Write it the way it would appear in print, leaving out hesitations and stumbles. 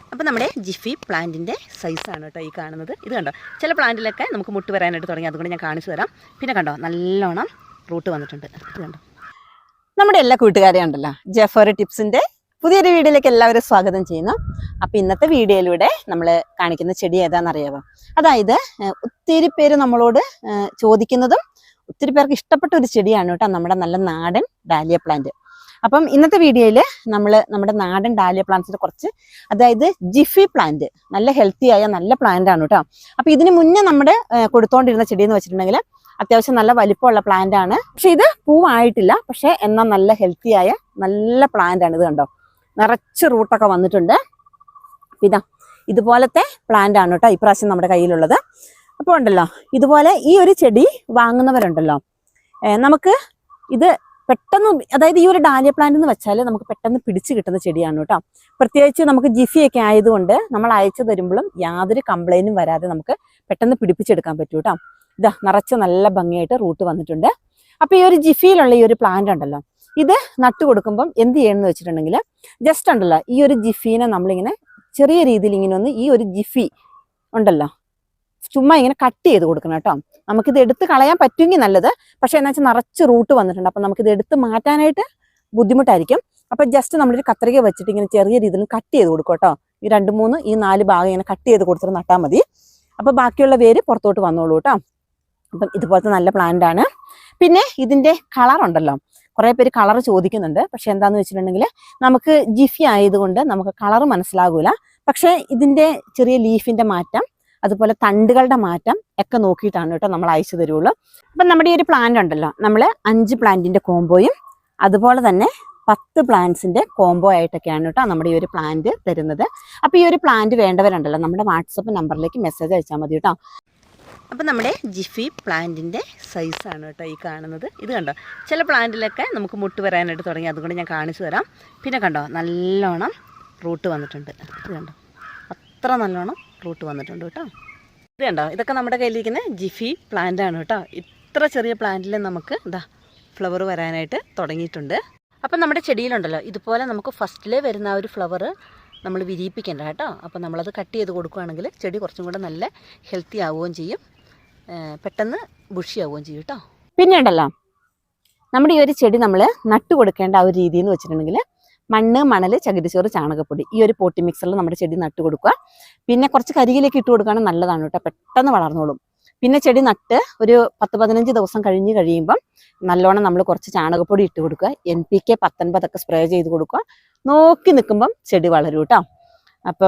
അപ്പോൾ നമ്മുടെ ജിഫി പ്ലാന്റിൻ്റെ സൈസാണ് കേട്ടോ ഈ കാണുന്നത്. ഇത് കണ്ടോ, ചില പ്ലാന്റിലൊക്കെ നമുക്ക് മുട്ട് വരാനായിട്ട് തുടങ്ങി, അതുകൊണ്ട് ഞാൻ കാണിച്ചു തരാം. പിന്നെ കണ്ടോ, നല്ലോണം റൂട്ട് വന്നിട്ടുണ്ട്. ഇത് കണ്ടോ. നമ്മുടെ എല്ലാ കൂട്ടുകാരെയും ഉണ്ടല്ലോ ജെഫർ ടിപ്സിൻ്റെ പുതിയൊരു വീഡിയോയിലേക്ക് എല്ലാവരും സ്വാഗതം ചെയ്യുന്നു. അപ്പോൾ ഇന്നത്തെ വീഡിയോയിലൂടെ നമ്മൾ കാണിക്കുന്ന ചെടി ഏതാണെന്നറിയാമോ? അതായത് ഒത്തിരി പേര് നമ്മളോട് ചോദിക്കുന്നതും ഒത്തിരി പേർക്ക് ഇഷ്ടപ്പെട്ട ഒരു ചെടിയാണ് കേട്ടോ നമ്മുടെ നല്ല നാടൻ ഡാലിയ പ്ലാന്റ്. അപ്പം ഇന്നത്തെ വീഡിയോയിൽ നമ്മുടെ നാടൻ ഡാലിയ പ്ലാന്റ്സിന്റെ കുറച്ച്, അതായത് ജിഫി പ്ലാന്റ്, നല്ല ഹെൽത്തി ആയ നല്ല പ്ലാന്റ് ആണ് കേട്ടോ. അപ്പൊ ഇതിന് മുന്നേ നമ്മുടെ കൊടുത്തോണ്ടിരുന്ന ചെടി എന്ന് വെച്ചിട്ടുണ്ടെങ്കിൽ അത്യാവശ്യം നല്ല വലിപ്പമുള്ള പ്ലാന്റ് ആണ്. പക്ഷെ ഇത് പൂവായിട്ടില്ല, പക്ഷെ എന്നാൽ നല്ല ഹെൽത്തി ആയ നല്ല പ്ലാന്റ് ആണ്. ഇത് കണ്ടോ, നിറച്ച് റൂട്ടൊക്കെ വന്നിട്ടുണ്ട്. ഇതാ ഇതുപോലത്തെ പ്ലാന്റ് ആണ് കേട്ടോ ഇപ്രാവശ്യം നമ്മുടെ കയ്യിലുള്ളത്. അപ്പോൾ ഉണ്ടല്ലോ, ഇതുപോലെ ഈ ഒരു ചെടി വാങ്ങുന്നവരുണ്ടല്ലോ, നമുക്ക് ഇത് പെട്ടെന്ന്, അതായത് ഈ ഒരു ഡാലിയ പ്ലാന്റ് എന്ന് വെച്ചാൽ നമുക്ക് പെട്ടെന്ന് പിടിച്ചു കിട്ടുന്ന ചെടിയാണ് കേട്ടോ. പ്രത്യേകിച്ച് നമുക്ക് ജിഫിയൊക്കെ ആയതുകൊണ്ട് നമ്മൾ അയച്ചു തരുമ്പോഴും യാതൊരു കംപ്ലൈന്റും വരാതെ നമുക്ക് പെട്ടെന്ന് പിടിപ്പിച്ചെടുക്കാൻ പറ്റും കേട്ടോ. ഇതാ നിറച്ച് നല്ല ഭംഗിയായിട്ട് റൂട്ട് വന്നിട്ടുണ്ട്. അപ്പൊ ഈ ഒരു ജിഫിയിലുള്ള ഈ ഒരു പ്ലാന്റ് ഉണ്ടല്ലോ, ഇത് നട്ടു കൊടുക്കുമ്പം എന്ത് ചെയ്യണമെന്ന് വെച്ചിട്ടുണ്ടെങ്കിൽ, ജസ്റ്റ് ഉണ്ടല്ലോ ഈ ഒരു ജിഫീനെ നമ്മളിങ്ങനെ ചെറിയ രീതിയിൽ ഇങ്ങനെ ഒന്ന് ഈ ഒരു ജിഫി ഉണ്ടല്ലോ ചുമ്മാ ഇങ്ങനെ കട്ട് ചെയ്ത് കൊടുക്കണം കേട്ടോ. നമുക്കിത് എടുത്ത് കളയാൻ പറ്റുമെങ്കിൽ നല്ലത്, പക്ഷെ എന്നാ വെച്ചാൽ നിറച്ച് റൂട്ട് വന്നിട്ടുണ്ട്. അപ്പം നമുക്കിത് എടുത്ത് മാറ്റാനായിട്ട് ബുദ്ധിമുട്ടായിരിക്കും. അപ്പം ജസ്റ്റ് നമ്മളൊരു കത്രിക വെച്ചിട്ട് ഇങ്ങനെ ചെറിയ രീതിയിൽ കട്ട് ചെയ്ത് കൊടുക്കും കേട്ടോ. ഈ 2, 3, ഈ 4 ഭാഗം ഇങ്ങനെ കട്ട് ചെയ്ത് കൊടുത്തിട്ട് നട്ടാൽ മതി. അപ്പം ബാക്കിയുള്ള വേര് പുറത്തോട്ട് വന്നോളൂ കേട്ടോ. അപ്പം ഇതുപോലത്തെ നല്ല പ്ലാന്റ് ആണ്. പിന്നെ ഇതിൻ്റെ കളർ ഉണ്ടല്ലോ, കുറേ പേര് കളർ ചോദിക്കുന്നുണ്ട്. പക്ഷെ എന്താണെന്ന് വെച്ചിട്ടുണ്ടെങ്കിൽ നമുക്ക് ജിഫി ആയതുകൊണ്ട് നമുക്ക് കളർ മനസ്സിലാകൂല. പക്ഷേ ഇതിൻ്റെ ചെറിയ ലീഫിൻ്റെ മാറ്റം, അതുപോലെ തണ്ടുകളുടെ മാറ്റം ഒക്കെ നോക്കിയിട്ടാണ് കേട്ടോ നമ്മൾ അയച്ചു തരുള്ളൂ. അപ്പം നമ്മുടെ ഈ ഒരു പ്ലാന്റ് ഉണ്ടല്ലോ, നമ്മൾ 5 പ്ലാന്റിൻ്റെ കോംബോയും അതുപോലെ തന്നെ 10 പ്ലാന്റ്സിൻ്റെ കോംബോ ആയിട്ടൊക്കെയാണ് കേട്ടോ നമ്മുടെ ഈ ഒരു പ്ലാന്റ് തരുന്നത്. അപ്പോൾ ഈ ഒരു പ്ലാന്റ് വേണ്ടവരുണ്ടല്ലോ നമ്മുടെ വാട്സപ്പ് നമ്പറിലേക്ക് മെസ്സേജ് അയച്ചാൽ മതി കേട്ടോ. അപ്പം നമ്മുടെ ജിഫി പ്ലാന്റിൻ്റെ സൈസാണ് കേട്ടോ ഈ കാണുന്നത്. ഇത് കണ്ടോ, ചില പ്ലാന്റിലൊക്കെ നമുക്ക് മുട്ട് വരാനായിട്ട് തുടങ്ങി, അതുകൊണ്ട് ഞാൻ കാണിച്ചു തരാം. പിന്നെ കണ്ടോ, നല്ലോണം റൂട്ട് വന്നിട്ടുണ്ട്. ഇത് കണ്ടോ, അത്ര നല്ലോണം റൂട്ട് വന്നിട്ടുണ്ട് കേട്ടോ. ഇത് കണ്ടോ, ഇതൊക്കെ നമ്മുടെ കയ്യിലിരിക്കുന്ന ജിഫി പ്ലാന്റ് ആണ് കേട്ടോ. ഇത്ര ചെറിയ പ്ലാന്റിൽ നമുക്ക് ഇതാ ഫ്ലവർ വരാനായിട്ട് തുടങ്ങിയിട്ടുണ്ട്. അപ്പം നമ്മുടെ ചെടിയിലുണ്ടല്ലോ ഇതുപോലെ നമുക്ക് ഫസ്റ്റിലേ വരുന്ന ആ ഒരു ഫ്ലവർ നമ്മൾ വിരിയിപ്പിക്കേണ്ട കേട്ടോ. അപ്പം നമ്മളത് കട്ട് ചെയ്ത് കൊടുക്കുകയാണെങ്കിൽ ചെടി കുറച്ചും കൂടെ നല്ല ഹെൽത്തി ആവുകയും ചെയ്യും, പെട്ടെന്ന് ബുഷി ആവുകയും ചെയ്യും കേട്ടോ. പിന്നെ ഉണ്ടല്ലോ നമ്മുടെ ഈ ഒരു ചെടി നമ്മൾ നട്ടു കൊടുക്കേണ്ട ആ ഒരു രീതി എന്ന് വെച്ചിട്ടുണ്ടെങ്കിൽ, മണ്ണ്, മണൽ, ചകിരിച്ചോറ്, ചാണകപ്പൊടി, ഈ ഒരു പോട്ടി മിക്സറിൽ നമ്മുടെ ചെടി നട്ടു കൊടുക്കുക. പിന്നെ കുറച്ച് കരിയിലേക്ക് ഇട്ട് കൊടുക്കുകയാണെങ്കിൽ നല്ലതാണ് കേട്ടോ, പെട്ടെന്ന് വളർന്നോളും. പിന്നെ ചെടി നട്ട് ഒരു 10-15 ദിവസം കഴിയുമ്പം നല്ലോണം നമ്മൾ കുറച്ച് ചാണകപ്പൊടി ഇട്ട് കൊടുക്കുക. NPK 19 ഒക്കെ സ്പ്രേ ചെയ്ത് കൊടുക്കുക. നോക്കി നിൽക്കുമ്പം ചെടി വളരും കേട്ടോ. അപ്പം